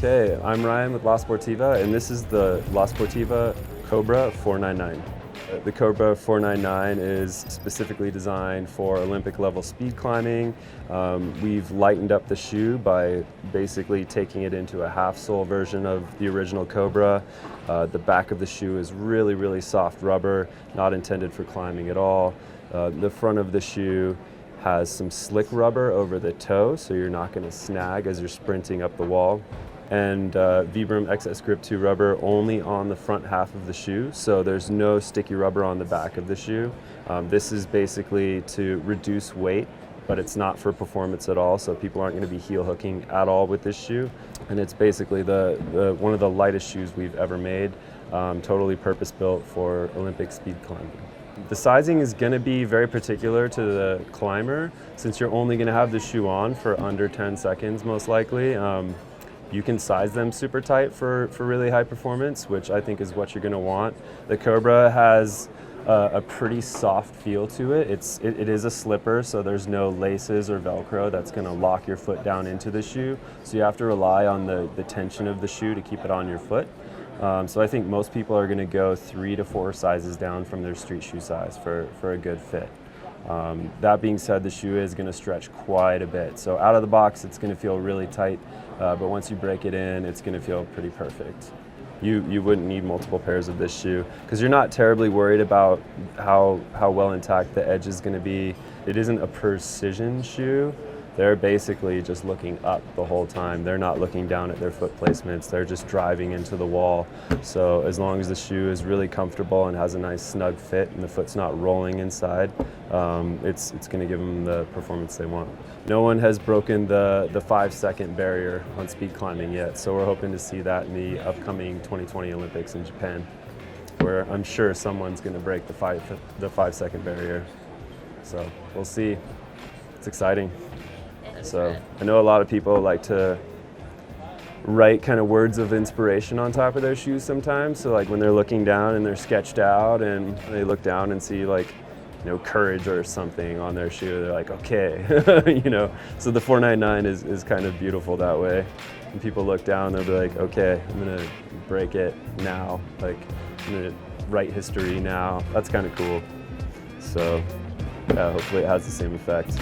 Okay, I'm Ryan with La Sportiva, and this is the La Sportiva Cobra 499. The Cobra 499 is specifically designed for Olympic level speed climbing. We've lightened up the shoe by basically taking it into a half sole version of the original Cobra. The back of the shoe is really soft rubber, not intended for climbing at all. The front of the shoe has some slick rubber over the toe, so you're not going to snag as you're sprinting up the wall. And Vibram XS Grip 2 rubber only on the front half of the shoe, so there's no sticky rubber on the back of the shoe. This is basically to reduce weight, but it's not for performance at all, so people aren't going to be heel hooking at all with this shoe. And it's basically one of the lightest shoes we've ever made, totally purpose built for Olympic speed climbing. The sizing is going to be very particular to the climber, since you're only going to have the shoe on for under 10 seconds most likely. You can size them super tight for really high performance, which I think is what you're going to want. The Cobra has a pretty soft feel to it. It is a slipper, so there's no laces or Velcro that's going to lock your foot down into the shoe. So you have to rely on the tension of the shoe to keep it on your foot. So I think most people are going to go 3 to 4 sizes down from their street shoe size for a good fit. That being said, the shoe is going to stretch quite a bit. So out of the box, it's going to feel really tight, but once you break it in, it's going to feel pretty perfect. You wouldn't need multiple pairs of this shoe because you're not terribly worried about how well intact the edge is going to be. It isn't a precision shoe. They're basically just looking up the whole time. They're not looking down at their foot placements. They're just driving into the wall. So as long as the shoe is really comfortable and has a nice snug fit and the foot's not rolling inside, it's going to give them the performance they want. No one has broken the 5-second barrier on speed climbing yet, so we're hoping to see that in the upcoming 2020 Olympics in Japan, where I'm sure someone's going to break the 5-second barrier. So we'll see. It's exciting. So I know a lot of people like to write kind of words of inspiration on top of their shoes sometimes. So like when they're looking down and they're sketched out and they look down and see like, courage or something on their shoe, they're like, okay, So the 499 is kind of beautiful that way. When people look down, they'll be like, okay, I'm gonna break it now. Like I'm gonna write history now. That's kind of cool. So yeah, hopefully it has the same effect.